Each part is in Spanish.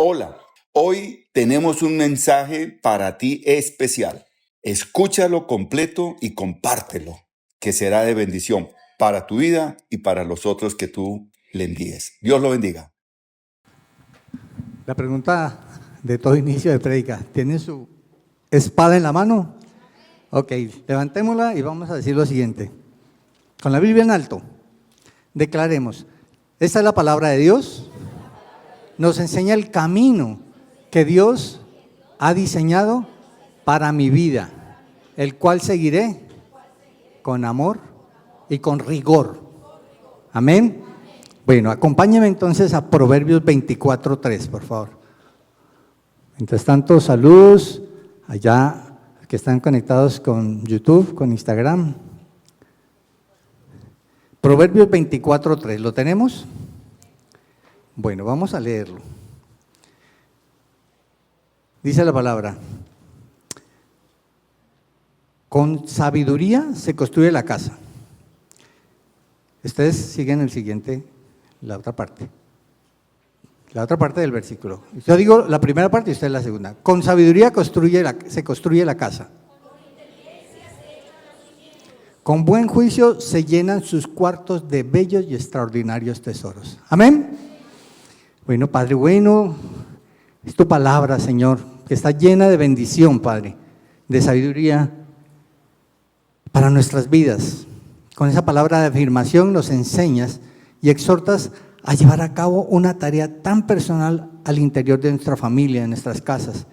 Hola, hoy tenemos un mensaje para ti especial. Escúchalo completo y compártelo, que será de bendición para tu vida y para los otros que tú le envíes. Dios lo bendiga. La pregunta de todo inicio de prédica, ¿tiene su espada en la mano? Ok, levantémosla y vamos a decir lo siguiente. Con la Biblia en alto, declaremos, esta es la palabra de Dios, nos enseña el camino que Dios ha diseñado para mi vida, el cual seguiré con amor y con rigor. Amén. Bueno, acompáñeme entonces a Proverbios 24:3, por favor. Mientras tanto, saludos allá que están conectados con YouTube, con Instagram. Proverbios 24:3, ¿lo tenemos? Bueno, vamos a leerlo. Dice la palabra: con sabiduría se construye la casa. Ustedes siguen el siguiente, la otra parte del versículo. Yo digo la primera parte y usted la segunda. Con sabiduría se construye la casa. Con buen juicio se llenan sus cuartos de bellos y extraordinarios tesoros. Amén. Bueno, Padre bueno, es tu palabra, Señor, que está llena de bendición, Padre, de sabiduría para nuestras vidas. Con esa palabra de afirmación nos enseñas y exhortas a llevar a cabo una tarea tan personal al interior de nuestra familia, en nuestras casas,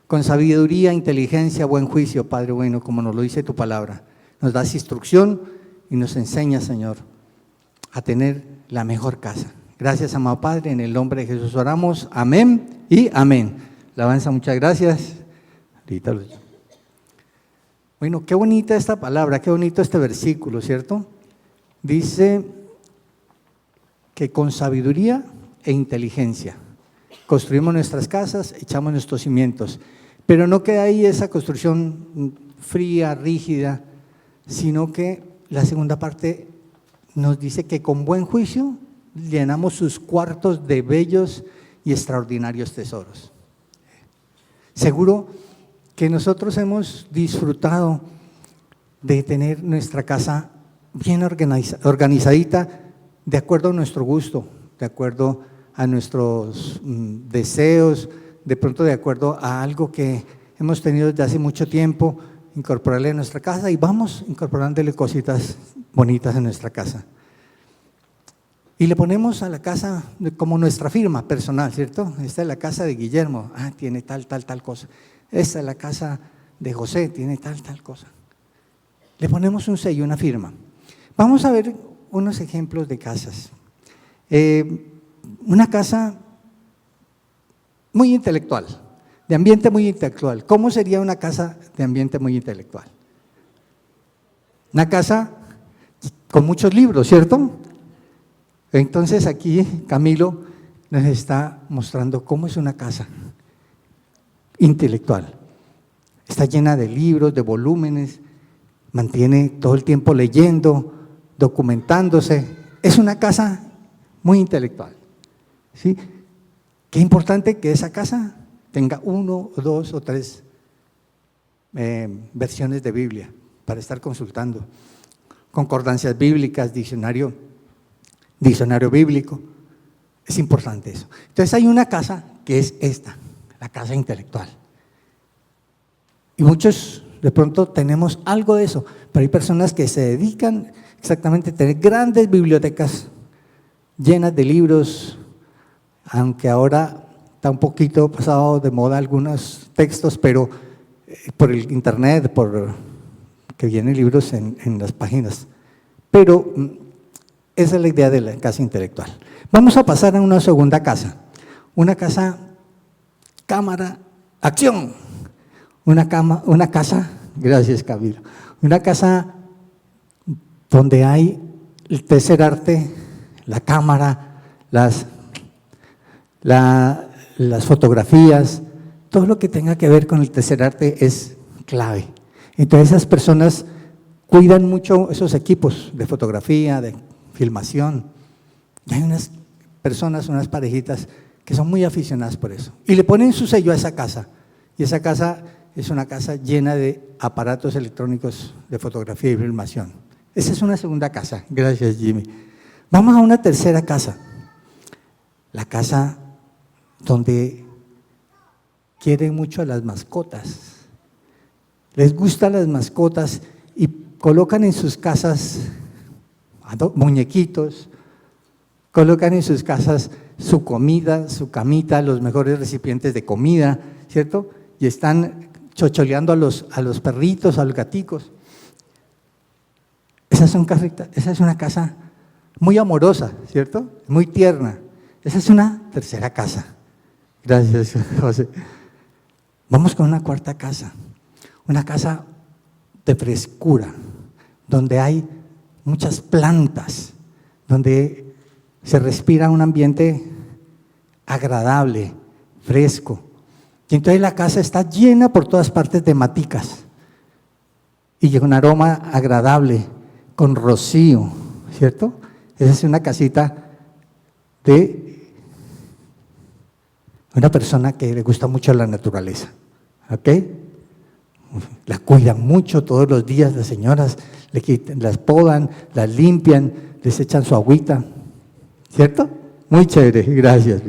con sabiduría, inteligencia, buen juicio, Padre bueno, como nos lo dice tu palabra. Nos das instrucción y nos enseñas, Señor, a tener la mejor casa. Gracias, amado Padre, en el nombre de Jesús oramos, amén y amén. Alabanza, muchas gracias. Bueno, qué bonita esta palabra, qué bonito este versículo, ¿cierto? Dice que con sabiduría e inteligencia construimos nuestras casas, echamos nuestros cimientos, pero no queda ahí esa construcción fría, rígida, sino que la segunda parte nos dice que con buen juicio llenamos sus cuartos de bellos y extraordinarios tesoros. Seguro que nosotros hemos disfrutado de tener nuestra casa bien organizadita, de acuerdo a nuestro gusto, de acuerdo a nuestros deseos, de pronto de acuerdo a algo que hemos tenido desde hace mucho tiempo, incorporarle a nuestra casa y vamos incorporándole cositas bonitas en nuestra casa. Y le ponemos a la casa como nuestra firma personal, ¿cierto? Esta es la casa de Guillermo, tiene tal cosa. Esta es la casa de José, tiene tal cosa. Le ponemos un sello, una firma. Vamos a ver unos ejemplos de casas. Una casa muy intelectual, de ambiente muy intelectual. ¿Cómo sería una casa de ambiente muy intelectual? Una casa con muchos libros, ¿cierto? Entonces aquí Camilo nos está mostrando cómo es una casa intelectual. Está llena de libros, de volúmenes, mantiene todo el tiempo leyendo, documentándose. Es una casa muy intelectual, ¿sí? Qué importante que esa casa tenga 1, 2 o 3 versiones de Biblia para estar consultando, concordancias bíblicas, diccionario bíblico. Es importante eso. Entonces hay una casa que es esta, la casa intelectual. Y muchos de pronto tenemos algo de eso, pero hay personas que se dedican exactamente a tener grandes bibliotecas llenas de libros, aunque ahora está un poquito pasado de moda algunos textos, pero por el internet, que vienen libros en las páginas. Pero esa es la idea de la casa intelectual. Vamos a pasar a una segunda casa, una casa, cámara, acción. Una casa, gracias Camilo, una casa donde hay el tercer arte, la cámara, las fotografías, todo lo que tenga que ver con el tercer arte es clave. Entonces esas personas cuidan mucho esos equipos de fotografía, de filmación. Y hay unas personas, unas parejitas que son muy aficionadas por eso. Y le ponen su sello a esa casa. Y esa casa es una casa llena de aparatos electrónicos de fotografía y filmación. Esa es una segunda casa. Gracias, Jimmy. Vamos a una tercera casa. La casa donde quieren mucho a las mascotas. Les gustan las mascotas y colocan en sus casas muñequitos, colocan en sus casas su comida, su camita, los mejores recipientes de comida, ¿cierto? Y están chocholeando a los perritos, a los gaticos. Esa es una casa muy amorosa, ¿cierto? Muy tierna. Esa es una tercera casa. Gracias, José. Vamos con una cuarta casa. Una casa de frescura, donde hay muchas plantas, donde se respira un ambiente agradable, fresco. Y entonces la casa está llena por todas partes de maticas y un aroma agradable, con rocío, ¿cierto? Esa es una casita de una persona que le gusta mucho la naturaleza, ¿ok? La cuidan mucho todos los días, las señoras las podan, las limpian, les echan su agüita, ¿cierto? Muy chévere, gracias,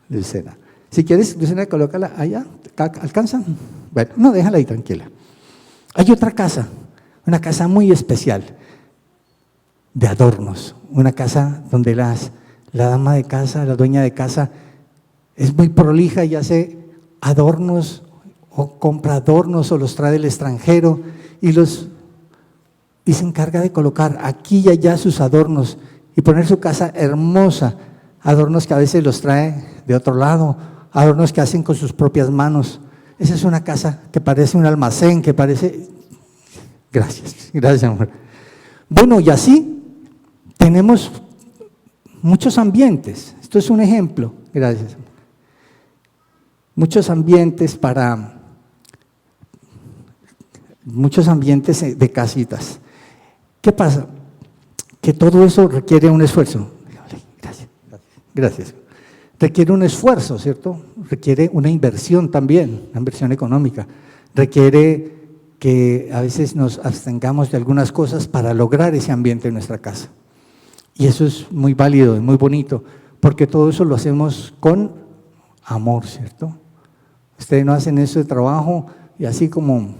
Lucena. Si quieres, Lucena, colócala allá, ¿alcanza? Bueno, no, déjala ahí tranquila. Hay otra casa, una casa muy especial, de adornos, una casa donde la dama de casa, la dueña de casa, es muy prolija y hace adornos, o compra adornos o los trae del extranjero y se encarga de colocar aquí y allá sus adornos y poner su casa hermosa, adornos que a veces los trae de otro lado, adornos que hacen con sus propias manos. Esa es una casa que parece un almacén, que parece… Gracias, amor. Bueno, y así tenemos muchos ambientes. Esto es un ejemplo, gracias. Muchos ambientes de casitas. ¿Qué pasa? Que todo eso requiere un esfuerzo. Gracias. Requiere un esfuerzo, ¿cierto? Requiere una inversión también, una inversión económica. Requiere que a veces nos abstengamos de algunas cosas para lograr ese ambiente en nuestra casa. Y eso es muy válido, es muy bonito, porque todo eso lo hacemos con amor, ¿cierto? Ustedes no hacen eso de trabajo y así como,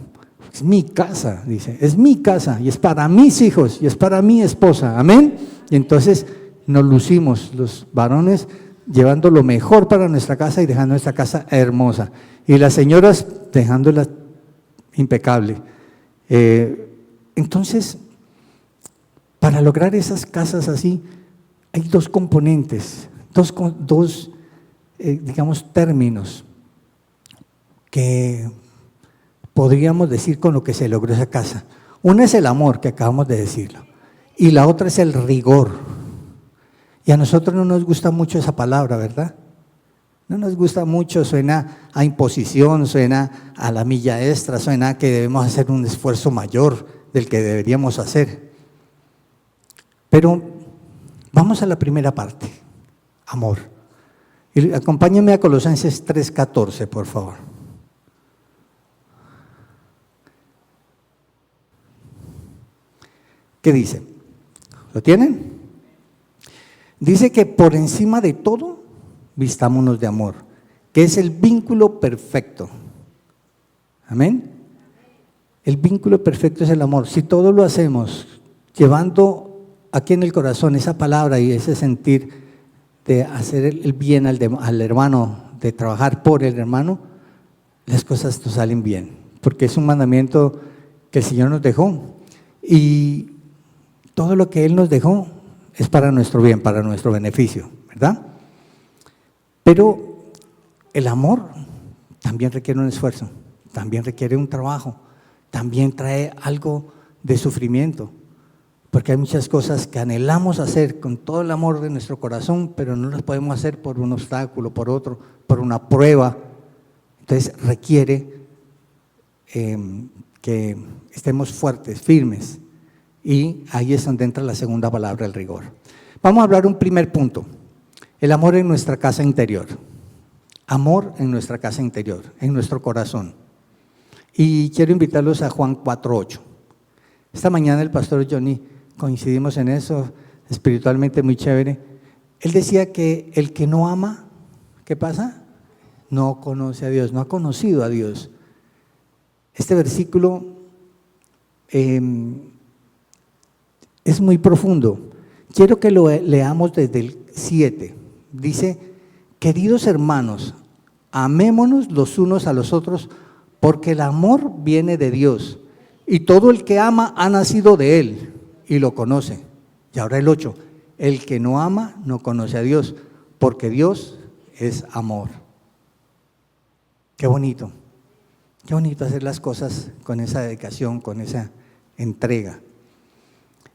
es mi casa, dice, es mi casa y es para mis hijos y es para mi esposa, amén. Y entonces nos lucimos los varones llevando lo mejor para nuestra casa y dejando nuestra casa hermosa. Y las señoras dejándola impecable. Entonces, para lograr esas casas así, hay dos componentes, digamos, términos que podríamos decir con lo que se logró esa casa. Una es el amor, que acabamos de decirlo, y la otra es el rigor. Y a nosotros no nos gusta mucho esa palabra, ¿verdad? No nos gusta mucho, suena a imposición, suena a la milla extra, suena a que debemos hacer un esfuerzo mayor del que deberíamos hacer. Pero vamos a la primera parte, amor. Y acompáñenme a Colosenses 3:14, por favor. ¿Qué dice? ¿Lo tienen? Dice que por encima de todo, vistámonos de amor, que es el vínculo perfecto. ¿Amén? El vínculo perfecto es el amor. Si todo lo hacemos llevando aquí en el corazón esa palabra y ese sentir de hacer el bien al hermano, de trabajar por el hermano, las cosas nos salen bien, porque es un mandamiento que el Señor nos dejó y todo lo que Él nos dejó es para nuestro bien, para nuestro beneficio, ¿verdad? Pero el amor también requiere un esfuerzo, también requiere un trabajo, también trae algo de sufrimiento, porque hay muchas cosas que anhelamos hacer con todo el amor de nuestro corazón, pero no las podemos hacer por un obstáculo, por otro, por una prueba. Entonces requiere que estemos fuertes, firmes, y ahí es donde entra la segunda palabra, el rigor. Vamos a hablar un primer punto. El amor en nuestra casa interior. Amor en nuestra casa interior, en nuestro corazón. Y quiero invitarlos a Juan 4:8. Esta mañana el pastor Johnny, coincidimos en eso, espiritualmente muy chévere. Él decía que el que no ama, ¿qué pasa? No conoce a Dios, no ha conocido a Dios. Este versículo es muy profundo. Quiero que lo leamos desde el 7. Dice: queridos hermanos, amémonos los unos a los otros, porque el amor viene de Dios, y todo el que ama ha nacido de Él y lo conoce. Y ahora el 8, el que no ama no conoce a Dios, porque Dios es amor. Qué bonito hacer las cosas con esa dedicación, con esa entrega.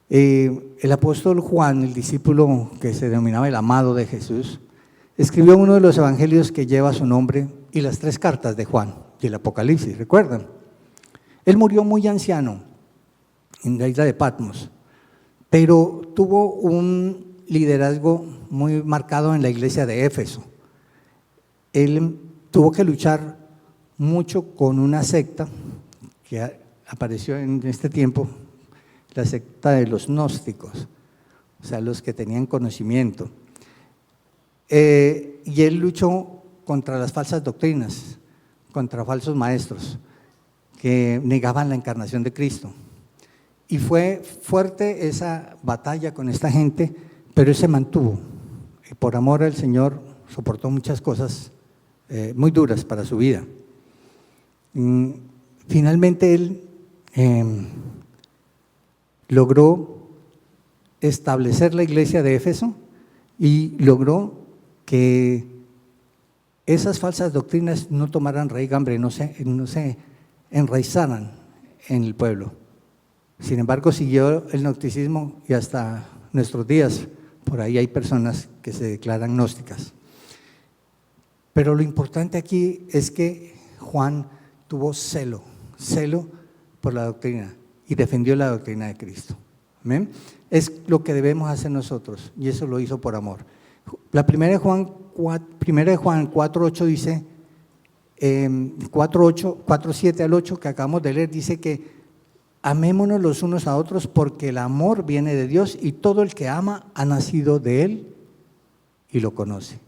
El apóstol Juan, el discípulo que se denominaba el amado de Jesús, escribió uno de los evangelios que lleva su nombre y las 3 cartas de Juan y el Apocalipsis, ¿recuerdan? Él murió muy anciano en la isla de Patmos, pero tuvo un liderazgo muy marcado en la iglesia de Éfeso. Él tuvo que luchar mucho con una secta que apareció en este tiempo, la secta de los gnósticos, o sea, los que tenían conocimiento. Y él luchó contra las falsas doctrinas, contra falsos maestros que negaban la encarnación de Cristo. Y fue fuerte esa batalla con esta gente, pero él se mantuvo. Y por amor al Señor soportó muchas cosas muy duras para su vida. Finalmente él logró establecer la iglesia de Éfeso y logró que esas falsas doctrinas no tomaran raigambre, no se enraizaran en el pueblo. Sin embargo, siguió el gnosticismo y hasta nuestros días por ahí hay personas que se declaran gnósticas. Pero lo importante aquí es que Juan tuvo celo por la doctrina y defendió la doctrina de Cristo. ¿Amén? Es lo que debemos hacer nosotros y eso lo hizo por amor. La primera de Juan 4:8 dice, 4:7 al 8 que acabamos de leer, dice que amémonos los unos a otros porque el amor viene de Dios y todo el que ama ha nacido de Él y lo conoce.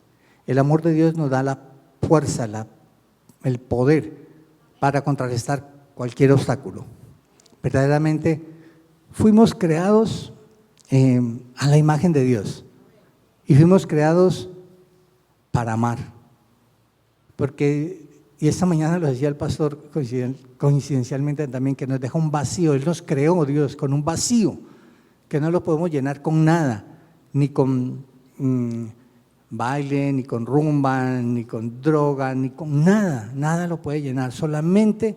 El amor de Dios nos da la fuerza, el poder para contrarrestar cualquier obstáculo. Verdaderamente fuimos creados a la imagen de Dios y fuimos creados para amar. Y esta mañana lo decía el pastor coincidencialmente también, que nos deja un vacío. Él nos creó, Dios, con un vacío que no lo podemos llenar con nada, ni con baile, ni con rumba, ni con droga, ni con nada. Nada lo puede llenar, solamente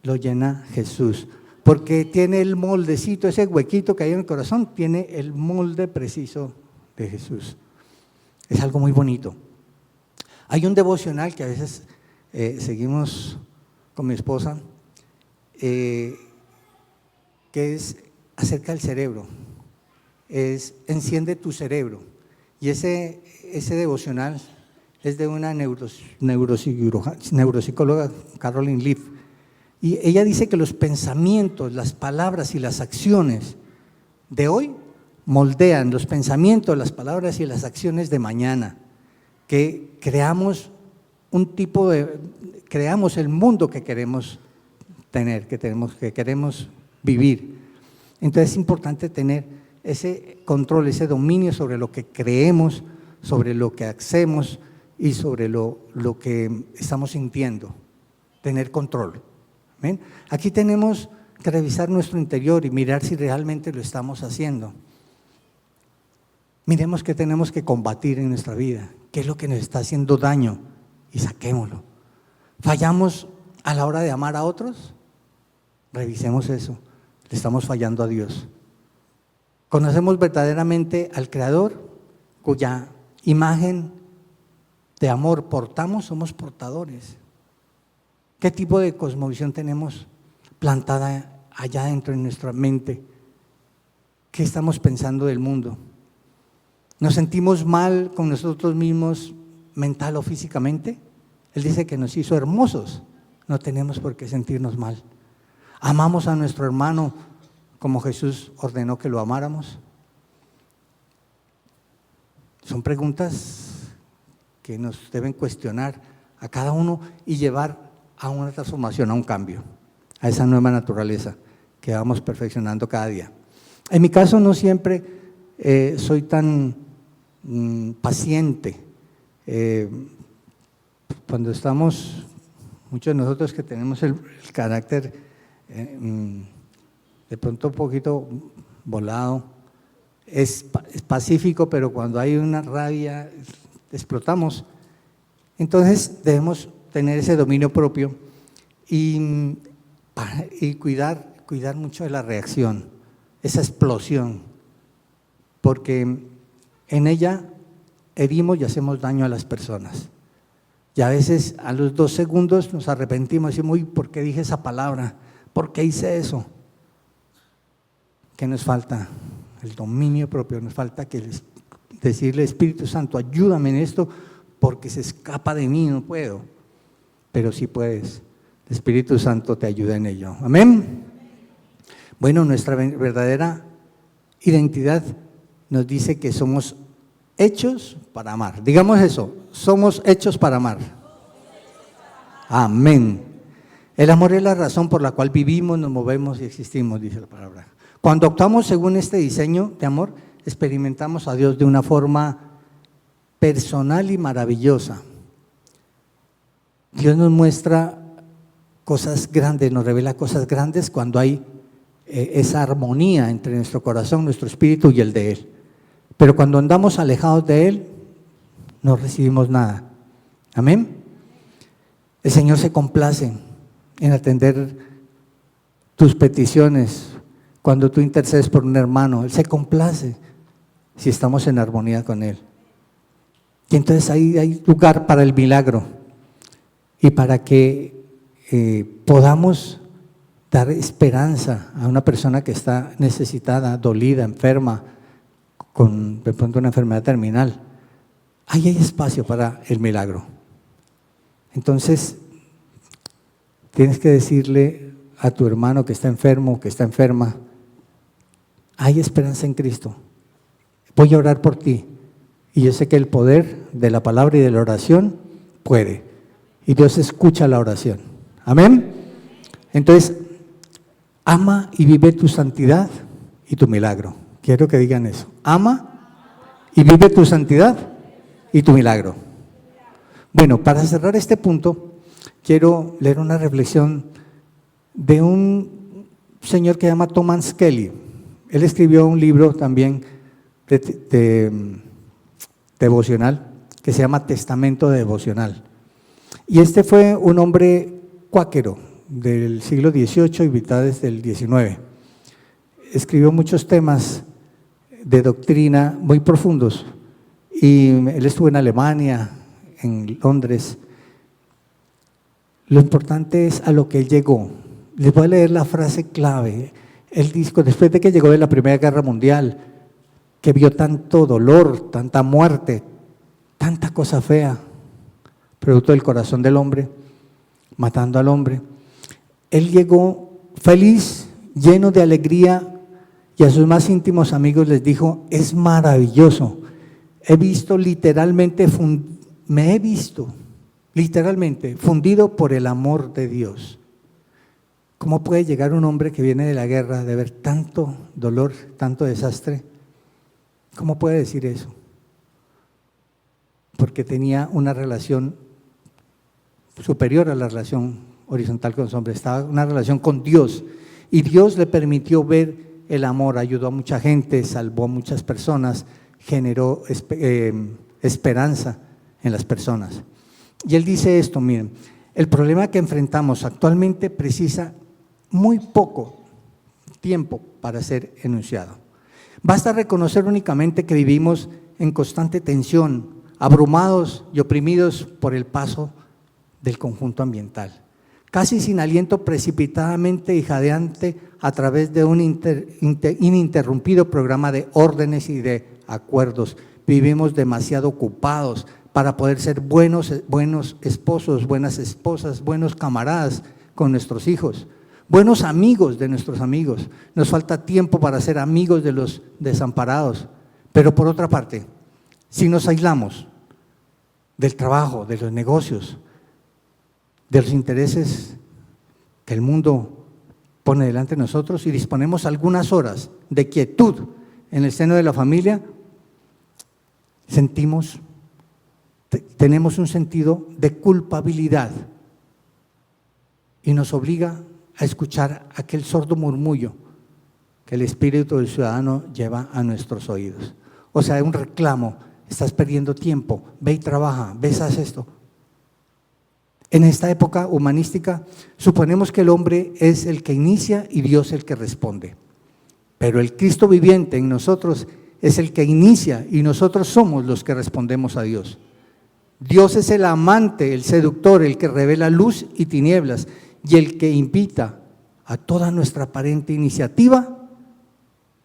lo llena Jesús. Porque tiene el moldecito, ese huequito que hay en el corazón, tiene el molde preciso de Jesús. Es algo muy bonito. Hay un devocional que a veces seguimos con mi esposa, que es acerca del cerebro, es enciende tu cerebro. Y ese devocional es de una neuropsicóloga, Caroline Leaf. Y ella dice que los pensamientos, las palabras y las acciones de hoy moldean los pensamientos, las palabras y las acciones de mañana, que creamos creamos el mundo que queremos tener, que queremos vivir. Entonces es importante tener ese control, ese dominio sobre lo que creemos, sobre lo que hacemos y sobre lo que estamos sintiendo, tener control. ¿Ven? Aquí tenemos que revisar nuestro interior y mirar si realmente lo estamos haciendo. Miremos qué tenemos que combatir en nuestra vida, qué es lo que nos está haciendo daño y saquémoslo. ¿Fallamos a la hora de amar a otros? Revisemos eso, le estamos fallando a Dios. ¿Conocemos verdaderamente al Creador, cuya imagen de amor portamos? Somos portadores. ¿Qué tipo de cosmovisión tenemos plantada allá dentro de nuestra mente? ¿Qué estamos pensando del mundo? ¿Nos sentimos mal con nosotros mismos mental o físicamente? Él dice que nos hizo hermosos, no tenemos por qué sentirnos mal. ¿Amamos a nuestro hermano como Jesús ordenó que lo amáramos? Son preguntas que nos deben cuestionar a cada uno y llevar a una transformación, a un cambio, a esa nueva naturaleza que vamos perfeccionando cada día. En mi caso no siempre soy tan paciente. Cuando estamos, muchos de nosotros que tenemos el carácter de pronto un poquito volado, es pacífico, pero cuando hay una rabia explotamos. Entonces debemos tener ese dominio propio y cuidar mucho de la reacción, esa explosión, porque en ella herimos y hacemos daño a las personas. Y a veces a los 2 segundos nos arrepentimos y decimos, uy, ¿por qué dije esa palabra? ¿Por qué hice eso? ¿Qué nos falta? El dominio propio, nos falta decirle, Espíritu Santo, ayúdame en esto porque se escapa de mí, no puedo. Pero sí puedes, el Espíritu Santo te ayuda en ello. Amén. Bueno, nuestra verdadera identidad nos dice que somos hechos para amar. Digamos eso, somos hechos para amar. Amén. El amor es la razón por la cual vivimos, nos movemos y existimos, dice la palabra. Cuando actuamos según este diseño de amor, experimentamos a Dios de una forma personal y maravillosa. Dios nos muestra cosas grandes, nos revela cosas grandes cuando hay esa armonía entre nuestro corazón, nuestro espíritu y el de Él. Pero cuando andamos alejados de Él, no recibimos nada. Amén. El Señor se complace en atender tus peticiones. Cuando tú intercedes por un hermano, Él se complace si estamos en armonía con Él. Y entonces ahí hay lugar para el milagro y para que podamos dar esperanza a una persona que está necesitada, dolida, enferma, con de pronto una enfermedad terminal. Ahí hay espacio para el milagro. Entonces, tienes que decirle a tu hermano que está enfermo, que está enferma, hay esperanza en Cristo. Voy a orar por ti. Y yo sé que el poder de la palabra y de la oración puede. Y Dios escucha la oración. Amén. Entonces, ama y vive tu santidad y tu milagro. Quiero que digan eso. Ama y vive tu santidad y tu milagro. Bueno, para cerrar este punto, quiero leer una reflexión de un señor que se llama Thomas Kelly. Él escribió un libro también de devocional que se llama Testamento Devocional. Y este fue un hombre cuáquero del siglo XVIII y mitades del XIX. Escribió muchos temas de doctrina muy profundos y él estuvo en Alemania, en Londres. Lo importante es a lo que él llegó. Les voy a leer la frase clave. Él dijo, después de que llegó de la Primera Guerra Mundial, que vio tanto dolor, tanta muerte, tanta cosa fea, producto del corazón del hombre, matando al hombre, él llegó feliz, lleno de alegría, y a sus más íntimos amigos les dijo, es maravilloso, me he visto literalmente fundido por el amor de Dios. ¿Cómo puede llegar un hombre que viene de la guerra, de ver tanto dolor, tanto desastre? ¿Cómo puede decir eso? Porque tenía una relación superior a la relación horizontal con los hombres, estaba en una relación con Dios, y Dios le permitió ver el amor, ayudó a mucha gente, salvó a muchas personas, generó esperanza en las personas. Y él dice esto, miren, el problema que enfrentamos actualmente precisa muy poco tiempo para ser enunciado. Basta reconocer únicamente que vivimos en constante tensión, abrumados y oprimidos por el paso del conjunto ambiental, casi sin aliento, precipitadamente y jadeante a través de un ininterrumpido programa de órdenes y de acuerdos, vivimos demasiado ocupados para poder ser buenos esposos, buenas esposas, buenos camaradas con nuestros hijos, buenos amigos de nuestros amigos. Nos falta tiempo para ser amigos de los desamparados. Pero por otra parte, si nos aislamos del trabajo, de los negocios, de los intereses que el mundo pone delante de nosotros y disponemos algunas horas de quietud en el seno de la familia, tenemos un sentido de culpabilidad y nos obliga a escuchar aquel sordo murmullo que el espíritu del ciudadano lleva a nuestros oídos. O sea, un reclamo: estás perdiendo tiempo, ve y trabaja, ves, haz esto. En esta época humanística suponemos que el hombre es el que inicia y Dios el que responde. Pero el Cristo viviente en nosotros es el que inicia y nosotros somos los que respondemos a Dios. Dios es el amante, el seductor, el que revela luz y tinieblas y el que invita a toda nuestra aparente iniciativa,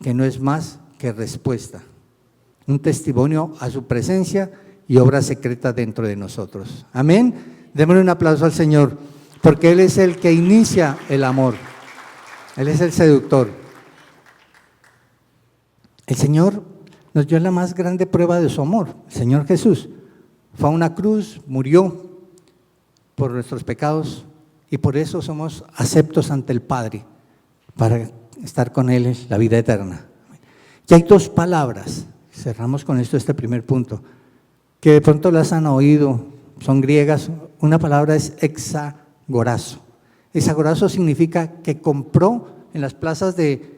que no es más que respuesta, un testimonio a su presencia y obra secreta dentro de nosotros. Amén. Démosle un aplauso al Señor, porque Él es el que inicia el amor. Él es el seductor. El Señor nos dio la más grande prueba de su amor. El Señor Jesús fue a una cruz, murió por nuestros pecados y por eso somos aceptos ante el Padre para estar con Él en la vida eterna. Y hay dos palabras, cerramos con esto este primer punto, que de pronto las han oído, son griegas. Una palabra es exagorazo. Exagorazo significa que compró en las plazas de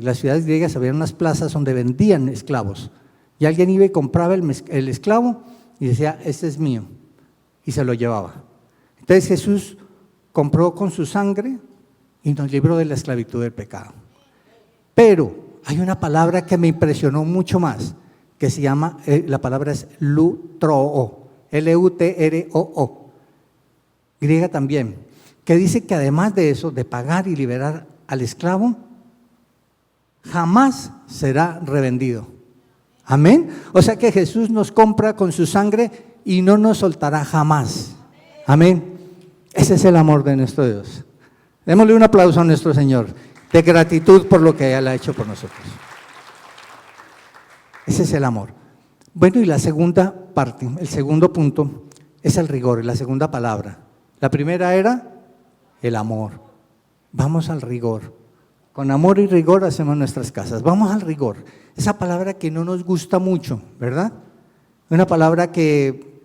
las ciudades griegas, había unas plazas donde vendían esclavos. Y alguien iba y compraba el esclavo y decía: este es mío, y se lo llevaba. Entonces Jesús compró con su sangre y nos libró de la esclavitud del pecado. Pero hay una palabra que me impresionó mucho más, que se llama, la palabra es lutroo, L-U-T-R-O-O, griega también, que dice que además de eso, de pagar y liberar al esclavo, jamás será revendido. Amén. O sea que Jesús nos compra con su sangre y no nos soltará jamás. Amén. Ese es el amor de nuestro Dios. Démosle un aplauso a nuestro Señor de gratitud por lo que Él ha hecho por nosotros. Ese es el amor. Bueno, y la segunda parte, el segundo punto, es el rigor, la segunda palabra. La primera era el amor. Vamos al rigor. Con amor y rigor hacemos nuestras casas. Vamos al rigor. Esa palabra que no nos gusta mucho, ¿verdad? Una palabra que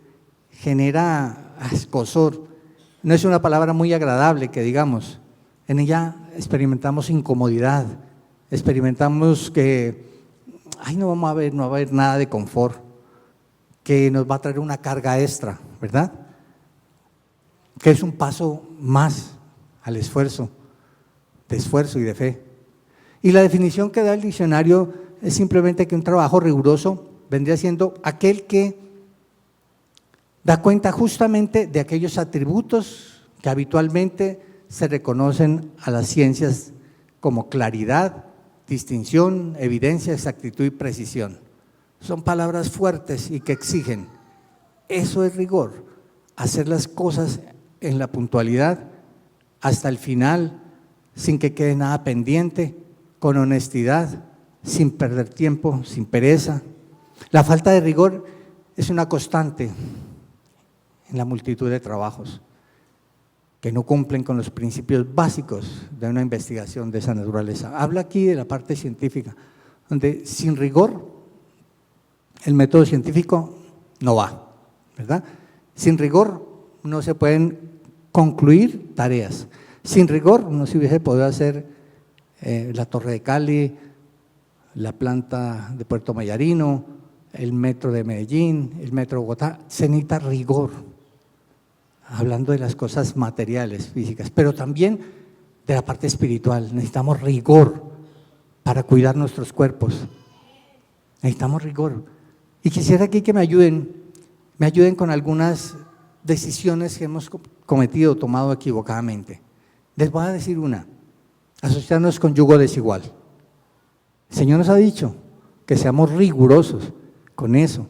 genera escozor. No es una palabra muy agradable que digamos. En ella experimentamos incomodidad. Experimentamos que no va a haber nada de confort, que nos va a traer una carga extra, ¿verdad? Que es un paso más al esfuerzo y de fe. Y la definición que da el diccionario es simplemente que un trabajo riguroso vendría siendo aquel que da cuenta justamente de aquellos atributos que habitualmente se reconocen a las ciencias como claridad, distinción, evidencia, exactitud y precisión. Son palabras fuertes y que exigen. Eso es rigor, hacer las cosas en la puntualidad hasta el final, sin que quede nada pendiente, con honestidad, sin perder tiempo, sin pereza. La falta de rigor es una constante en la multitud de trabajos que no cumplen con los principios básicos de una investigación de esa naturaleza. Habla aquí de la parte científica, donde sin rigor el método científico no va, ¿verdad? Sin rigor no se pueden concluir tareas. Sin rigor no se hubiese podido hacer la Torre de Cali, la planta de Puerto Mayarino, el metro de Medellín, el metro de Bogotá. Se necesita rigor, hablando de las cosas materiales, físicas, pero también de la parte espiritual. Necesitamos rigor para cuidar nuestros cuerpos. Necesitamos rigor. Y quisiera aquí que me ayuden con algunas decisiones que hemos cometido, tomado equivocadamente. Les voy a decir una: asociarnos con yugo desigual. El Señor nos ha dicho que seamos rigurosos, con eso.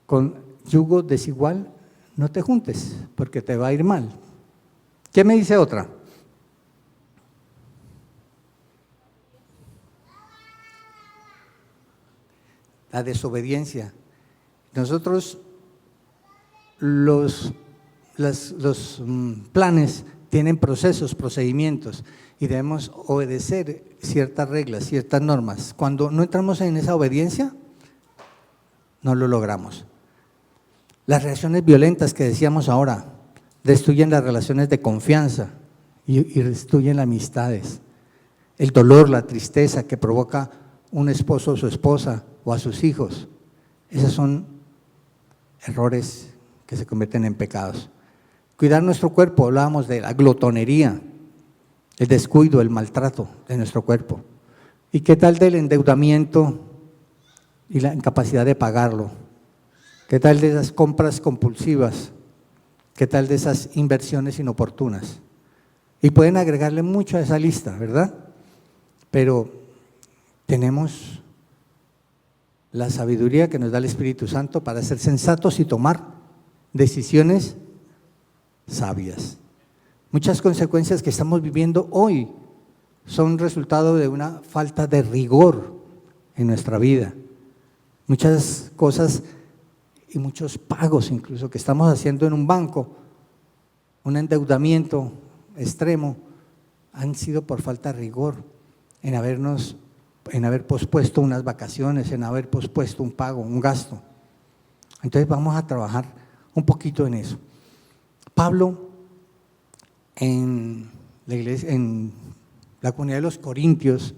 Con yugo desigual no te juntes, porque te va a ir mal. ¿Qué me dice otra? La desobediencia. Nosotros los planes tienen procesos, procedimientos y debemos obedecer ciertas reglas, ciertas normas. Cuando no entramos en esa obediencia, no lo logramos. Las reacciones violentas que decíamos ahora destruyen las relaciones de confianza y destruyen las amistades. El dolor, la tristeza que provoca un esposo o su esposa o a sus hijos, esos son errores que se convierten en pecados. Cuidar nuestro cuerpo, hablábamos de la glotonería, el descuido, el maltrato de nuestro cuerpo. ¿Y qué tal del endeudamiento y la incapacidad de pagarlo? ¿Qué tal de esas compras compulsivas? ¿Qué tal de esas inversiones inoportunas? Y pueden agregarle mucho a esa lista, ¿verdad? Pero tenemos la sabiduría que nos da el Espíritu Santo para ser sensatos y tomar decisiones sabias. Muchas consecuencias que estamos viviendo hoy son resultado de una falta de rigor en nuestra vida. Muchas cosas y muchos pagos incluso que estamos haciendo en un banco, un endeudamiento extremo, han sido por falta de rigor en haber pospuesto unas vacaciones, en haber pospuesto un pago, un gasto. Entonces vamos a trabajar un poquito en eso. Pablo en la iglesia, en la comunidad de los Corintios,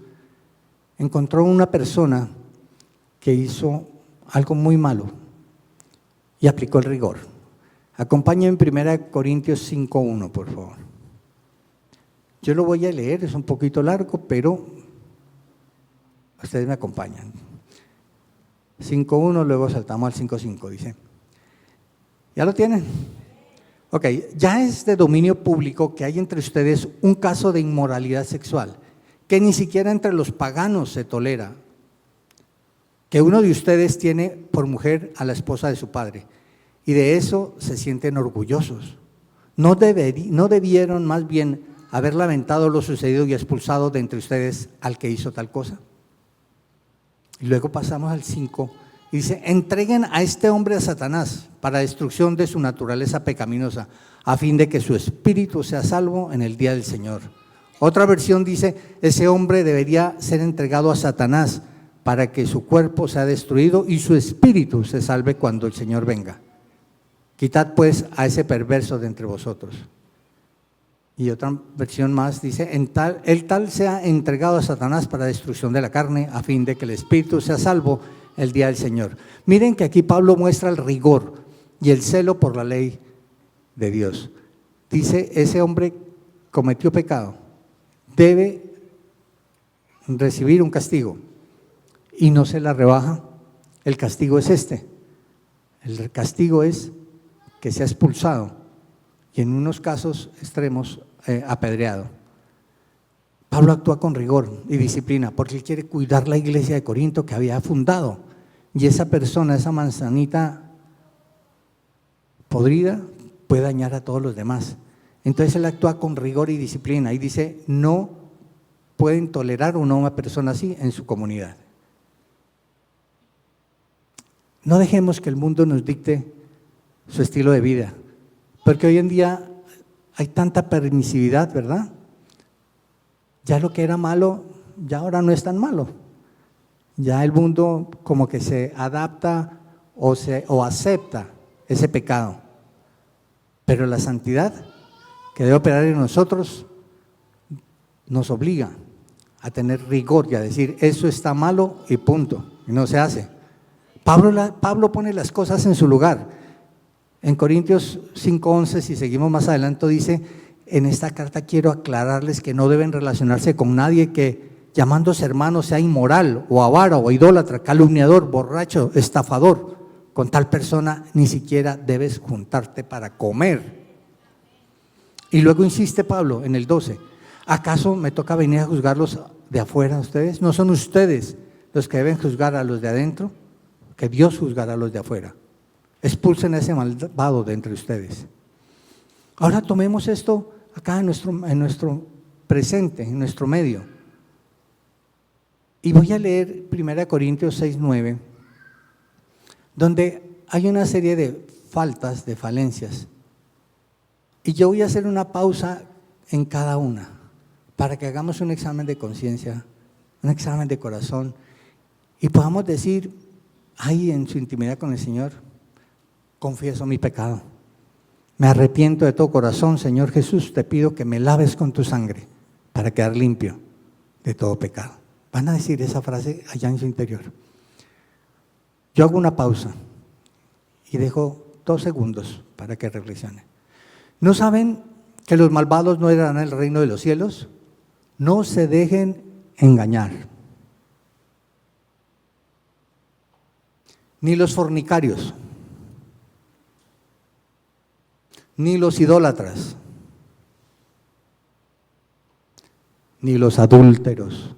encontró una persona que hizo algo muy malo y aplicó el rigor. Acompáñenme en 1 Corintios 5:1, por favor. Yo lo voy a leer, es un poquito largo, pero ustedes me acompañan. 5:1, luego saltamos al 5:5, dice. ¿Ya lo tienen? Ok, ya es de dominio público que hay entre ustedes un caso de inmoralidad sexual, que ni siquiera entre los paganos se tolera, que uno de ustedes tiene por mujer a la esposa de su padre, y de eso se sienten orgullosos. ¿No debieron más bien haber lamentado lo sucedido y expulsado de entre ustedes al que hizo tal cosa? Y luego pasamos al 5, y dice, entreguen a este hombre a Satanás para destrucción de su naturaleza pecaminosa, a fin de que su espíritu sea salvo en el día del Señor. Otra versión dice, ese hombre debería ser entregado a Satanás para que su cuerpo sea destruido y su espíritu se salve cuando el Señor venga. Quitad pues a ese perverso de entre vosotros. Y otra versión más dice, el tal sea entregado a Satanás para destrucción de la carne, a fin de que el espíritu sea salvo el día del Señor. Miren que aquí Pablo muestra el rigor y el celo por la ley de Dios. Dice, ese hombre cometió pecado, debe recibir un castigo y no se la rebaja. El castigo es este. El castigo es que sea expulsado y en unos casos extremos apedreado. Pablo actúa con rigor y disciplina porque él quiere cuidar la iglesia de Corinto que había fundado, y esa persona, esa manzanita podrida puede dañar a todos los demás. Entonces él actúa con rigor y disciplina y dice, no pueden tolerar una persona así en su comunidad. No dejemos que el mundo nos dicte su estilo de vida, porque hoy en día hay tanta permisividad, ¿verdad? Ya lo que era malo, ya ahora no es tan malo. Ya el mundo como que se adapta o acepta ese pecado. Pero la santidad que debe operar en nosotros nos obliga a tener rigor y a decir, eso está malo y punto, y no se hace. Pablo pone las cosas en su lugar. En Corintios 5:11, si seguimos más adelante, dice, en esta carta quiero aclararles que no deben relacionarse con nadie que, llamándose hermano, sea inmoral o avaro o idólatra, calumniador, borracho, estafador. Con tal persona ni siquiera debes juntarte para comer. Y luego insiste Pablo en el 12, ¿acaso me toca venir a juzgarlos de afuera a ustedes? ¿No son ustedes los que deben juzgar a los de adentro? Ok, que Dios juzgará a los de afuera. Expulsen a ese malvado de entre ustedes. Ahora tomemos esto acá en nuestro presente, en nuestro medio. Y voy a leer 1 Corintios 6:9, donde hay una serie de faltas, de falencias. Y yo voy a hacer una pausa en cada una, para que hagamos un examen de conciencia, un examen de corazón, y podamos decir, ahí en su intimidad con el Señor, confieso mi pecado. Me arrepiento de todo corazón, Señor Jesús, te pido que me laves con tu sangre para quedar limpio de todo pecado. Van a decir esa frase allá en su interior. Yo hago una pausa y dejo 2 segundos para que reflexionen. ¿No saben que los malvados no heredarán el reino de los cielos? No se dejen engañar. Ni los fornicarios, ni los idólatras, ni los adúlteros,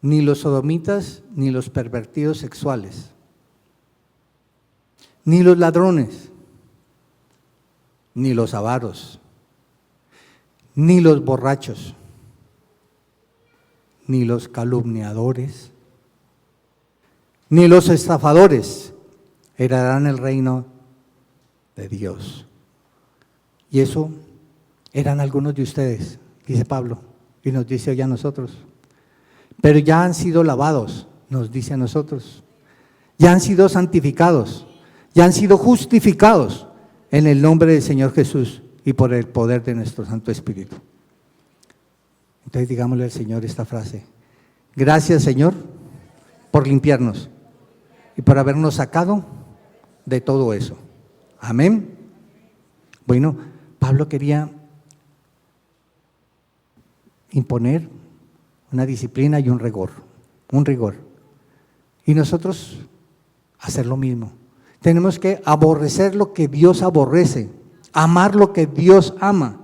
ni los sodomitas, ni los pervertidos sexuales, ni los ladrones, ni los avaros, ni los borrachos, ni los calumniadores, ni los estafadores heredarán el reino de Dios. Y eso eran algunos de ustedes, dice Pablo, y nos dice hoy a nosotros. Pero ya han sido lavados, nos dice a nosotros. Ya han sido santificados, ya han sido justificados en el nombre del Señor Jesús y por el poder de nuestro Santo Espíritu. Entonces digámosle al Señor esta frase: gracias, Señor, por limpiarnos y por habernos sacado de todo eso. Amén. Bueno, Pablo quería imponer una disciplina y un rigor. Y nosotros hacer lo mismo. Tenemos que aborrecer lo que Dios aborrece, amar lo que Dios ama,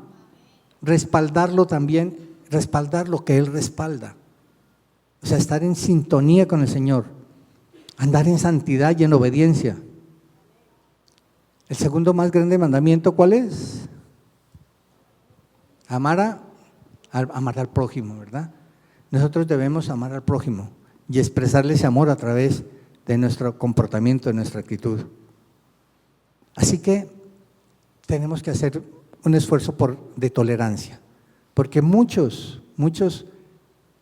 respaldarlo también, respaldar lo que Él respalda. O sea, estar en sintonía con el Señor, andar en santidad y en obediencia. El segundo más grande mandamiento, ¿cuál es? Amar al prójimo, ¿verdad? Nosotros debemos amar al prójimo y expresarle ese amor a través de nuestro comportamiento, de nuestra actitud. Así que tenemos que hacer un esfuerzo de tolerancia, porque muchos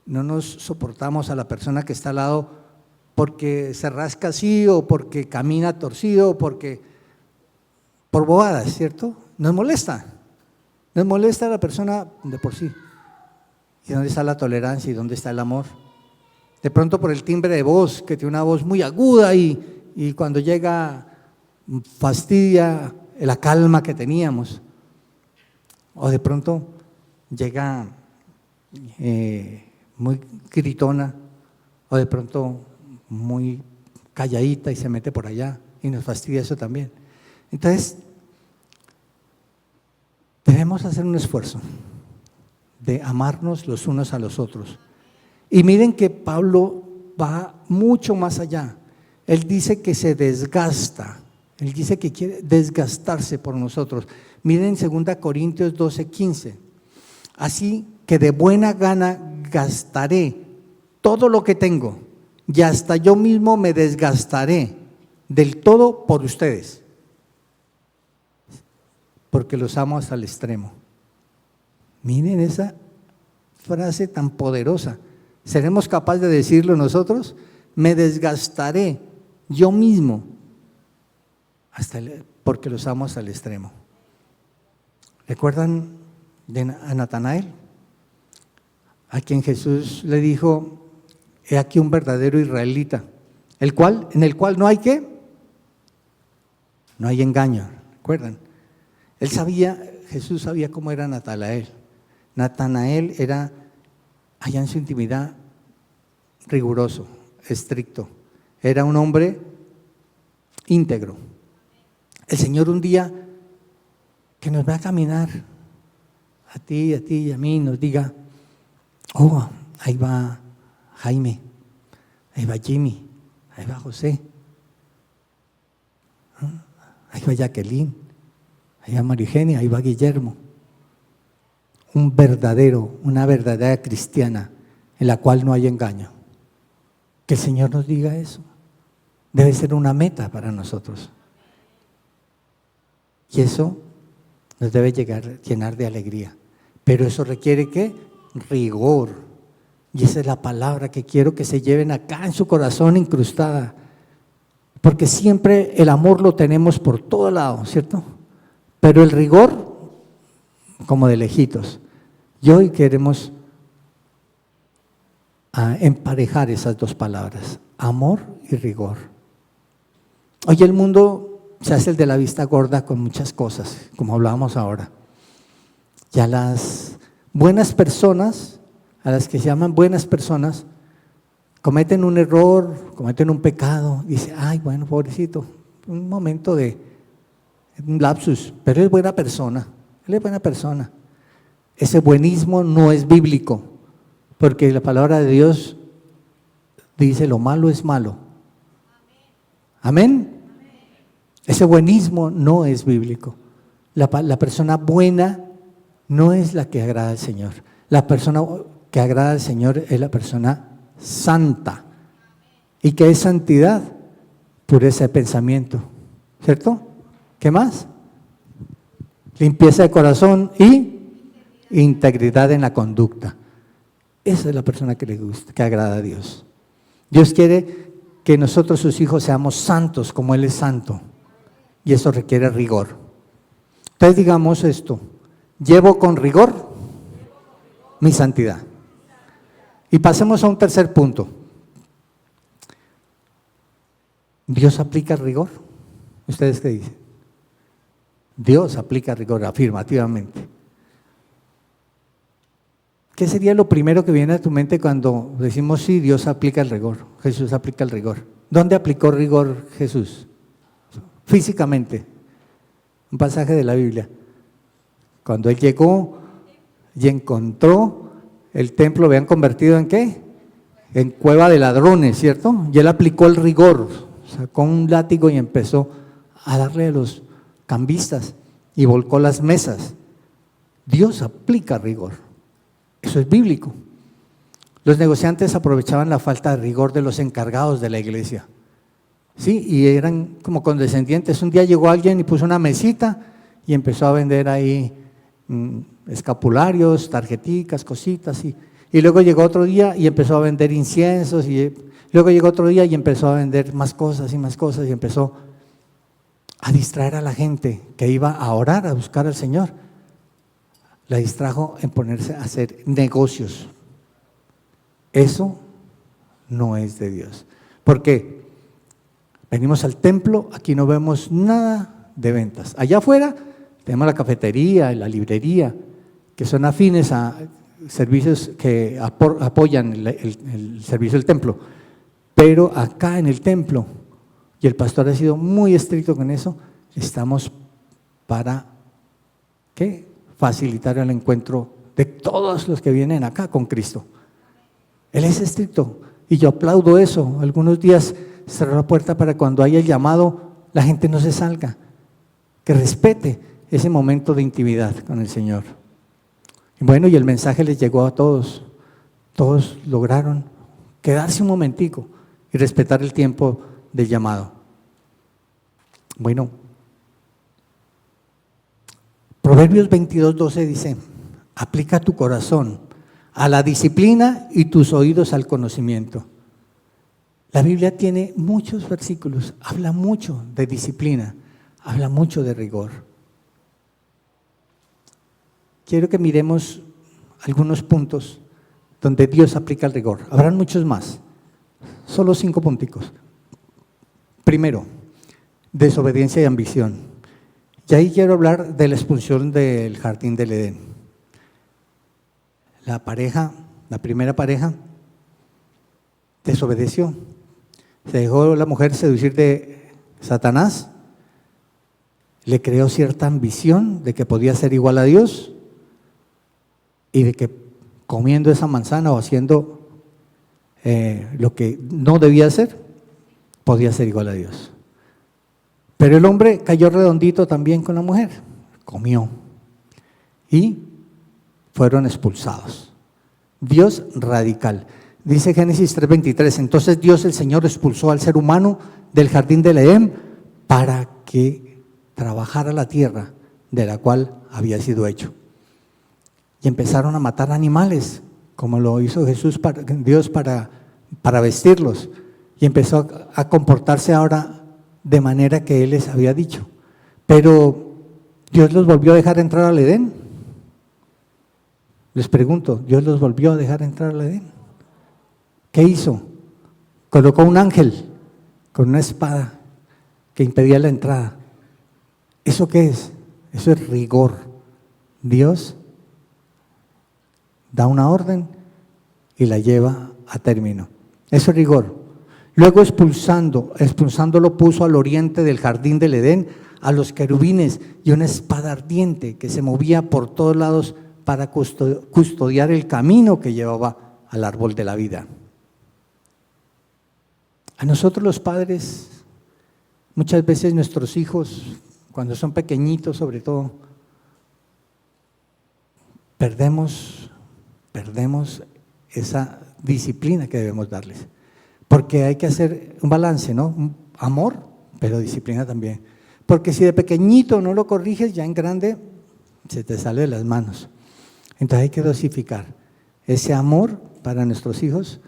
no nos soportamos a la persona que está al lado porque se rasca así, o porque camina torcido, o por bobadas, ¿cierto? Nos molesta a la persona de por sí. ¿Y dónde está la tolerancia y dónde está el amor? De pronto por el timbre de voz, que tiene una voz muy aguda y cuando llega fastidia la calma que teníamos. O de pronto llega muy gritona, o de pronto muy calladita y se mete por allá y nos fastidia eso también. Entonces, debemos hacer un esfuerzo de amarnos los unos a los otros. Y miren que Pablo va mucho más allá. Él dice que se desgasta, él dice que quiere desgastarse por nosotros. Miren 2 Corintios 12:15. Así que de buena gana gastaré todo lo que tengo y hasta yo mismo me desgastaré del todo por ustedes, porque los amo hasta el extremo. Miren esa frase tan poderosa. ¿Seremos capaces de decirlo nosotros? Me desgastaré yo mismo porque los amo hasta el extremo. ¿Recuerdan a Natanael? A quien Jesús le dijo: he aquí un verdadero israelita, en el cual no hay ¿qué? No hay engaño. ¿Recuerdan? Jesús sabía cómo era Natanael. Natanael era, allá en su intimidad, riguroso, estricto. Era un hombre íntegro. El Señor un día que nos va a caminar, a ti y a mí, nos diga: oh, ahí va Jaime, ahí va Jimmy, ahí va José, ahí va Jacqueline, ahí va Marigenia, ahí va Guillermo. Una verdadera cristiana en la cual no hay engaño. Que el Señor nos diga eso. Debe ser una meta para nosotros. Y eso nos debe llenar de alegría. Pero eso requiere ¿qué? Rigor. Y esa es la palabra que quiero que se lleven acá en su corazón incrustada. Porque siempre el amor lo tenemos por todo lado, ¿cierto? Pero el rigor, como de lejitos. Y hoy queremos emparejar esas dos palabras, amor y rigor. Hoy el mundo se hace el de la vista gorda con muchas cosas, como hablábamos ahora. Ya las buenas personas, a las que se llaman buenas personas, cometen un error, cometen un pecado, dice, ay, bueno, pobrecito, un momento de un lapsus, pero es buena persona, él es buena persona. Ese buenismo no es bíblico, porque la palabra de Dios dice lo malo es malo. ¿Amén? Ese buenismo no es bíblico. La persona buena no es la que agrada al Señor. La persona que agrada al Señor es la persona santa. ¿Y qué es santidad? Pureza de pensamiento, ¿cierto? ¿Qué más? Limpieza de corazón y integridad en la conducta. Esa es la persona que le gusta, que agrada a Dios. Dios quiere que nosotros, sus hijos, seamos santos como Él es santo. Y eso requiere rigor. Entonces digamos esto, llevo con rigor mi santidad. Y pasemos a un tercer punto. ¿Dios aplica el rigor? ¿Ustedes qué dicen? Dios aplica rigor afirmativamente. ¿Qué sería lo primero que viene a tu mente cuando decimos sí, Dios aplica el rigor, Jesús aplica el rigor? ¿Dónde aplicó rigor Jesús? Físicamente. Un pasaje de la Biblia. Cuando Él llegó y encontró el templo, ¿habían convertido en qué? En cueva de ladrones, ¿cierto? Y Él aplicó el rigor, sacó un látigo y empezó a darle a los cambistas y volcó las mesas. Dios aplica rigor. Eso es bíblico. Los negociantes aprovechaban la falta de rigor de los encargados de la iglesia. Sí, y eran como condescendientes. Un día llegó alguien y puso una mesita y empezó a vender ahí escapularios, tarjeticas, cositas. Y luego llegó otro día y empezó a vender inciensos. Y luego llegó otro día y empezó a vender más cosas y más cosas. Y empezó a distraer a la gente que iba a orar, a buscar al Señor. La distrajo en ponerse a hacer negocios. Eso no es de Dios. ¿Por qué? Venimos al templo, aquí no vemos nada de ventas. Allá afuera tenemos la cafetería y la librería, que son afines a servicios que apoyan el servicio del templo. Pero acá en el templo, y el pastor ha sido muy estricto con eso, estamos para ¿qué? Facilitar el encuentro de todos los que vienen acá con Cristo. Él es estricto y yo aplaudo eso. Algunos días cerró la puerta para cuando haya el llamado, la gente no se salga, que respete ese momento de intimidad con el Señor. Y bueno, y el mensaje les llegó a todos. Todos lograron quedarse un momentico y respetar el tiempo del llamado. Bueno, Proverbios 22:12 dice, aplica tu corazón a la disciplina y tus oídos al conocimiento. La Biblia tiene muchos versículos, habla mucho de disciplina, habla mucho de rigor. Quiero que miremos algunos puntos donde Dios aplica el rigor. Habrán muchos más, solo 5 punticos. Primero, desobediencia y ambición. Y ahí quiero hablar de la expulsión del jardín del Edén. La primera pareja, desobedeció. Se dejó la mujer seducir de Satanás, le creó cierta ambición de que podía ser igual a Dios y de que comiendo esa manzana o haciendo lo que no debía hacer, podía ser igual a Dios. Pero el hombre cayó redondito también con la mujer, comió y fueron expulsados. Dios radical. Dice Génesis 3:23, entonces Dios el Señor expulsó al ser humano del jardín del Edén para que trabajara la tierra de la cual había sido hecho. Y empezaron a matar animales, como lo hizo Dios para vestirlos. Y empezó a comportarse ahora de manera que Él les había dicho. Pero Dios los volvió a dejar entrar al Edén. Les pregunto, ¿Dios los volvió a dejar entrar al Edén? ¿Qué hizo? Colocó un ángel con una espada que impedía la entrada. ¿Eso qué es? Eso es rigor. Dios da una orden y la lleva a término. Eso es rigor. Luego expulsándolo puso al oriente del jardín del Edén a los querubines y una espada ardiente que se movía por todos lados para custodiar el camino que llevaba al árbol de la vida. A nosotros los padres, muchas veces nuestros hijos, cuando son pequeñitos sobre todo, perdemos esa disciplina que debemos darles. Porque hay que hacer un balance, ¿no? Amor, pero disciplina también. Porque si de pequeñito no lo corriges, ya en grande se te sale de las manos. Entonces hay que dosificar ese amor para nuestros hijos,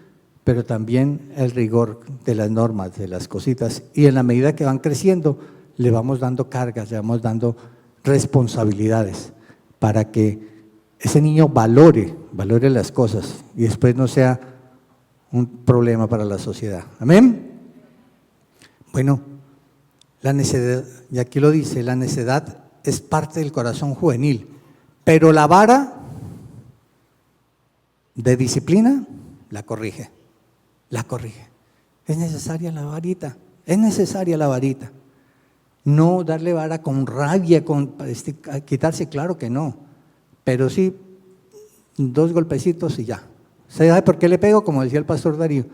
pero también el rigor de las normas, de las cositas. Y en la medida que van creciendo, le vamos dando cargas, le vamos dando responsabilidades para que ese niño valore las cosas y después no sea un problema para la sociedad. ¿Amén? Bueno, la necedad, y aquí lo dice, la necedad es parte del corazón juvenil, pero la vara de disciplina la corrige. Es necesaria la varita, No darle vara con rabia, quitarse, claro que no, pero sí 2 golpecitos y ya. ¿Sabe por qué le pego? Como decía el pastor Darío.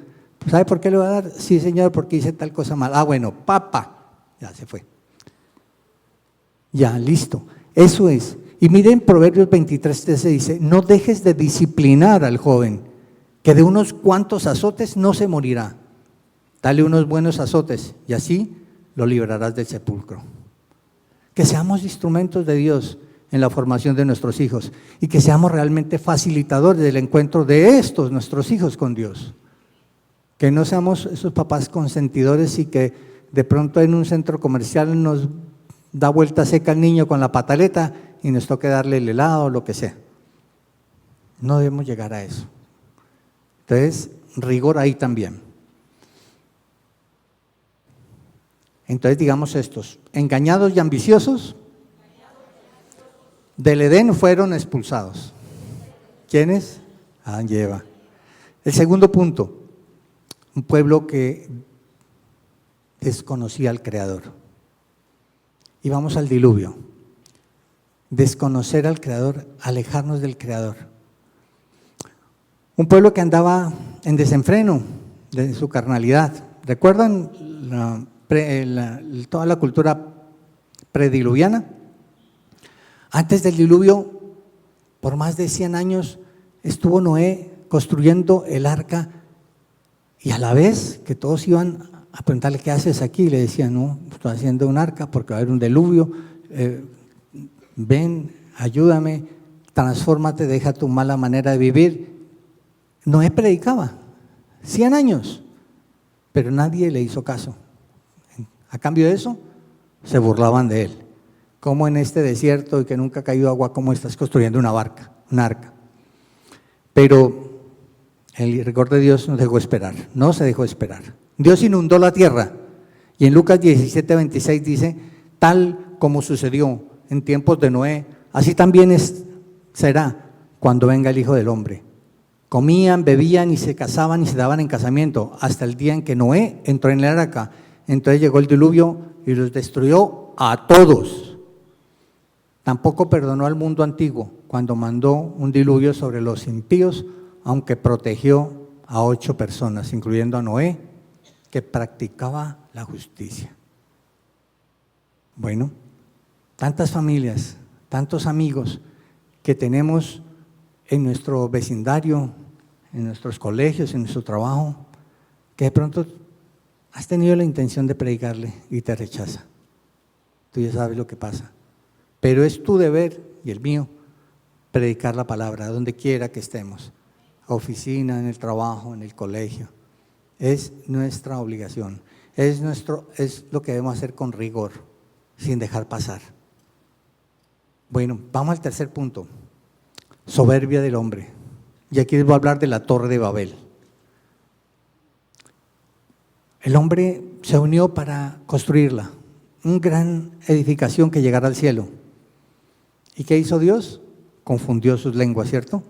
¿Sabe por qué le va a dar? Sí, señor, porque hice tal cosa mal. Bueno, ya se fue. Ya, listo. Eso es. Y miren Proverbios 23:13 dice, no dejes de disciplinar al joven, que de unos cuantos azotes no se morirá. Dale unos buenos azotes y así lo librarás del sepulcro. Que seamos instrumentos de Dios en la formación de nuestros hijos y que seamos realmente facilitadores del encuentro de nuestros hijos con Dios. Que no seamos esos papás consentidores y que de pronto en un centro comercial nos da vuelta seca al niño con la pataleta y nos toque darle el helado o lo que sea. No debemos llegar a eso. Entonces, rigor ahí también. Entonces, digamos estos, engañados y ambiciosos, del Edén fueron expulsados. ¿Quiénes? Adán y Eva. El segundo punto, un pueblo que desconocía al Creador. Y vamos al diluvio. Desconocer al Creador, alejarnos del Creador. Un pueblo que andaba en desenfreno de su carnalidad. ¿Recuerdan toda la cultura prediluviana? Antes del diluvio, por más de 100 años, estuvo Noé construyendo el arca y a la vez que todos iban a preguntarle, ¿qué haces aquí? Y le decían, no, estoy haciendo un arca porque va a haber un diluvio, ven, ayúdame, transfórmate, deja tu mala manera de vivir. Noé predicaba 100 años, pero nadie le hizo caso. A cambio de eso, se burlaban de él. Como en este desierto y que nunca ha caído agua, ¿cómo estás construyendo una arca? Pero el rigor de Dios no se dejó esperar. Dios inundó la tierra y en Lucas 17:26 dice, tal como sucedió en tiempos de Noé, así también será cuando venga el Hijo del Hombre. Comían, bebían y se casaban y se daban en casamiento hasta el día en que Noé entró en la arca. Entonces llegó el diluvio y los destruyó a todos. Tampoco perdonó al mundo antiguo cuando mandó un diluvio sobre los impíos, aunque protegió a 8 personas, incluyendo a Noé, que practicaba la justicia. Bueno, tantas familias, tantos amigos que tenemos en nuestro vecindario, en nuestros colegios, en nuestro trabajo, que de pronto has tenido la intención de predicarle y te rechaza. Tú ya sabes lo que pasa. Pero es tu deber y el mío predicar la palabra donde quiera que estemos, oficina, en el trabajo, en el colegio. Es nuestra obligación, es lo que debemos hacer con rigor, sin dejar pasar. Bueno, vamos al tercer punto, soberbia del hombre. Y aquí les voy a hablar de la Torre de Babel. El hombre se unió para construirla, una gran edificación que llegara al cielo. ¿Y qué hizo Dios? Confundió sus lenguas, ¿cierto?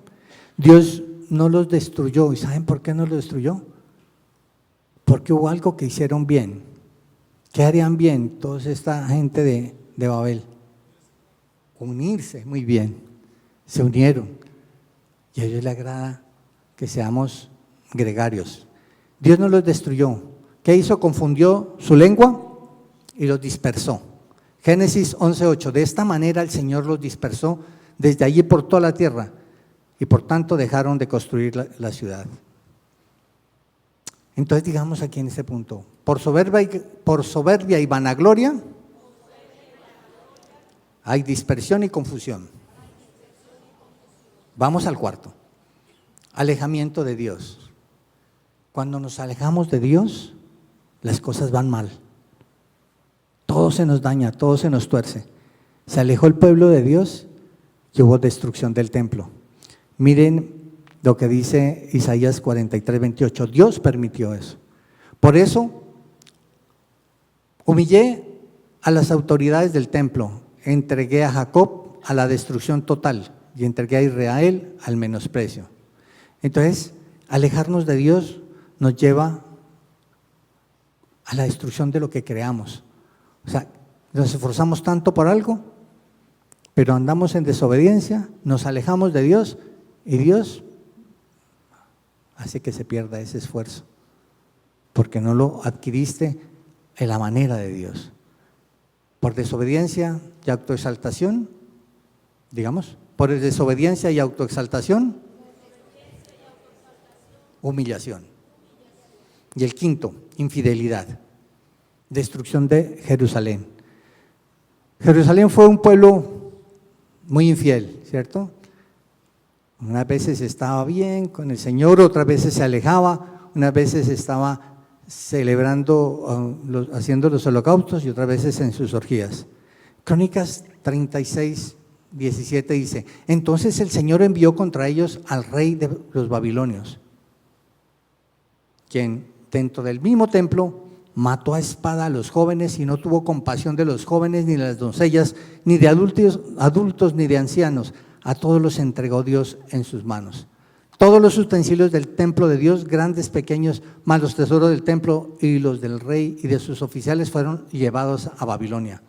Dios no los destruyó. ¿Y saben por qué no los destruyó? Porque hubo algo que hicieron bien. ¿Qué harían bien toda esta gente de Babel? Unirse, muy bien. Se unieron. Y a Dios le agrada que seamos gregarios. Dios no los destruyó. ¿Qué hizo? Confundió su lengua y los dispersó. Génesis 11:8. De esta manera el Señor los dispersó desde allí por toda la tierra y por tanto dejaron de construir la ciudad. Entonces digamos aquí en este punto, por soberbia y vanagloria hay dispersión y confusión. Vamos al cuarto, alejamiento de Dios. Cuando nos alejamos de Dios, las cosas van mal. Todo se nos daña, todo se nos tuerce. Se alejó el pueblo de Dios y hubo destrucción del templo. Miren lo que dice Isaías 43:28. Dios permitió eso. Por eso humillé a las autoridades del templo, entregué a Jacob a la destrucción total y entregué a Israel al menosprecio. Entonces, alejarnos de Dios nos lleva a la destrucción de lo que creamos. O sea, nos esforzamos tanto por algo, pero andamos en desobediencia, nos alejamos de Dios y Dios hace que se pierda ese esfuerzo, porque no lo adquiriste en la manera de Dios. Por desobediencia y autoexaltación, digamos, por desobediencia y autoexaltación, humillación. Y el quinto, infidelidad, destrucción de Jerusalén. Jerusalén fue un pueblo muy infiel, ¿cierto? Unas veces estaba bien con el Señor, otras veces se alejaba, unas veces estaba celebrando, haciendo los holocaustos y otras veces en sus orgías. Crónicas 36:17 dice, entonces el Señor envió contra ellos al rey de los babilonios, quien dentro del mismo templo mató a espada a los jóvenes y no tuvo compasión de los jóvenes ni de las doncellas, ni de adultos ni de ancianos. A todos los entregó Dios en sus manos. Todos los utensilios del templo de Dios, grandes, pequeños, más los tesoros del templo y los del rey y de sus oficiales fueron llevados a Babilonia.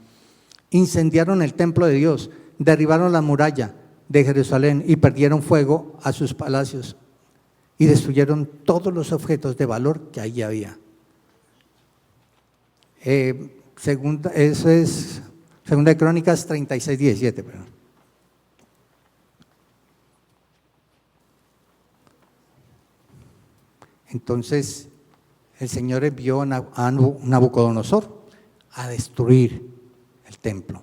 Incendiaron el templo de Dios, derribaron la muralla de Jerusalén y perdieron fuego a sus palacios y destruyeron todos los objetos de valor que allí había. Eso es Segunda de Crónicas 36:17. Entonces el Señor envió a Nabucodonosor a destruir el templo.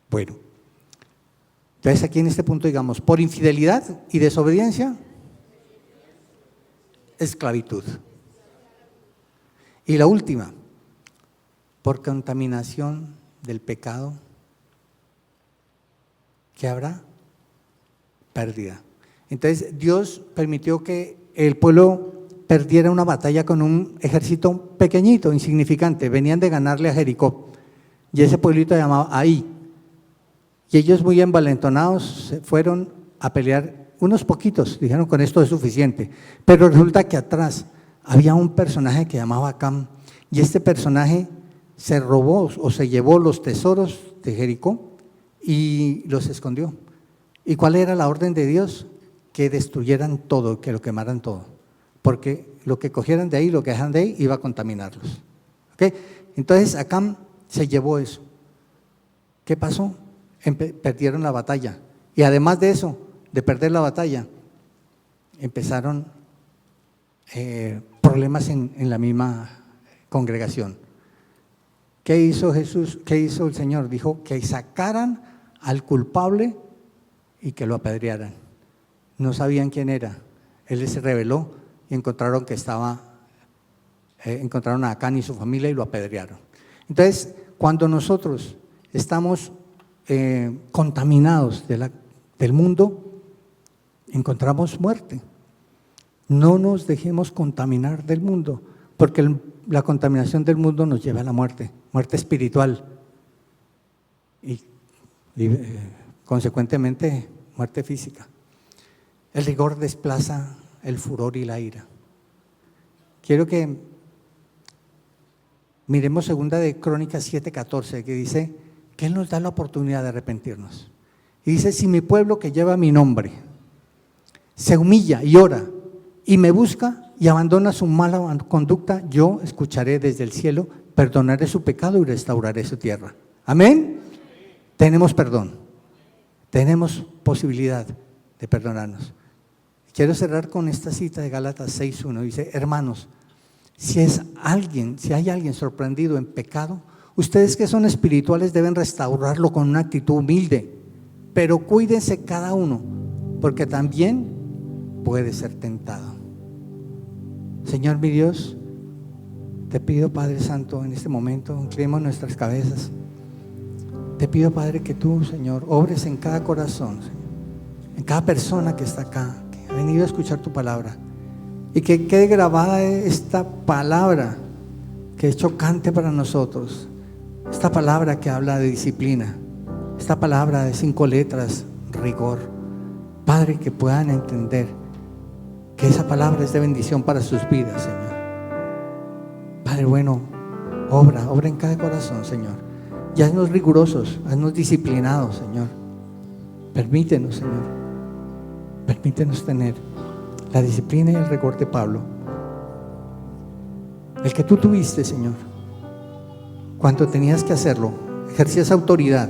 Bueno, entonces aquí en este punto digamos, por infidelidad y desobediencia, esclavitud. Y la última, por contaminación del pecado, ¿qué habrá? Pérdida. Entonces Dios permitió que el pueblo perdiera una batalla con un ejército pequeñito, insignificante. Venían de ganarle a Jericó y ese pueblito se llamaba Ahí. Y ellos muy envalentonados se fueron a pelear, unos poquitos, dijeron con esto es suficiente. Pero resulta que atrás había un personaje que llamaba Acán y este personaje se robó o se llevó los tesoros de Jericó y los escondió. ¿Y cuál era la orden de Dios? Que destruyeran todo, que lo quemaran todo. porque lo que cogieran de ahí, lo que dejaran de ahí, iba a contaminarlos. ¿Okay? Entonces Acán se llevó eso. ¿Qué pasó? Perdieron la batalla. Y además de eso, de perder la batalla, empezaron problemas en la misma congregación. ¿Qué hizo Jesús? ¿Qué hizo el Señor? Dijo que sacaran al culpable y que lo apedrearan. No sabían quién era. Él se reveló y encontraron que encontraron a Acán y su familia y lo apedrearon. Entonces, cuando nosotros estamos contaminados del mundo, encontramos muerte. No nos dejemos contaminar del mundo, porque la contaminación del mundo nos lleva a la muerte, muerte espiritual y consecuentemente muerte física. El rigor desplaza el furor y la ira. Quiero que miremos segunda de Crónicas 7:14, que dice que Él nos da la oportunidad de arrepentirnos. Y dice, si mi pueblo que lleva mi nombre se humilla y ora y me busca y abandona su mala conducta, yo escucharé desde el cielo, perdonaré su pecado y restauraré su tierra. Amén. Tenemos perdón, tenemos posibilidad de perdonarnos. Quiero cerrar con esta cita de Gálatas 6:1. Dice, hermanos, si hay alguien sorprendido en pecado, ustedes que son espirituales deben restaurarlo con una actitud humilde, pero cuídense cada uno, porque también puede ser tentado. Señor mi Dios, te pido, Padre Santo, en este momento, inclinemos nuestras cabezas. Te pido, Padre, que tú, Señor, obres en cada corazón, Señor, en cada persona que está acá, que ha venido a escuchar tu palabra, y que quede grabada esta palabra que es chocante para nosotros, esta palabra que habla de disciplina, esta palabra de 5 letras, rigor. Padre, que puedan entender que esa palabra es de bendición para sus vidas, Señor. Padre bueno, obra en cada corazón, Señor. Y haznos rigurosos, haznos disciplinados, Señor. Permítenos, Señor, permítenos tener la disciplina y el rigor de Pablo, el que tú tuviste, Señor, cuando tenías que hacerlo. Ejercías autoridad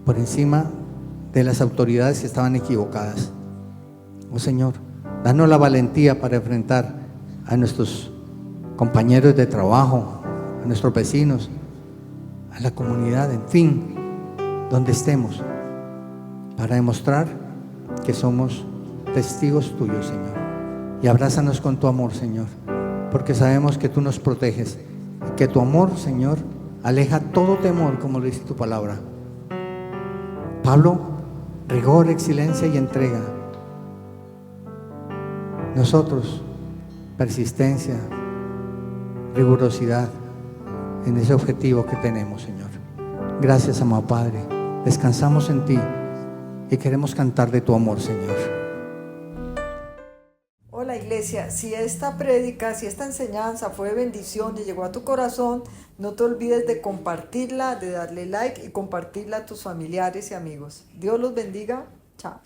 por encima de las autoridades que estaban equivocadas. Oh Señor, danos la valentía para enfrentar a nuestros compañeros de trabajo, a nuestros vecinos, a la comunidad, en fin, donde estemos, para demostrar que somos testigos tuyos, Señor. Y abrázanos con tu amor, Señor, porque sabemos que tú nos proteges y que tu amor, Señor, aleja todo temor, como lo dice tu palabra. Pablo, rigor, excelencia y entrega. Nosotros, persistencia, rigurosidad en ese objetivo que tenemos, Señor. Gracias, amado Padre. Descansamos en ti y queremos cantar de tu amor, Señor. Hola, iglesia, si esta prédica, si esta enseñanza fue de bendición y llegó a tu corazón, no te olvides de compartirla, de darle like y compartirla a tus familiares y amigos. Dios los bendiga. Chao.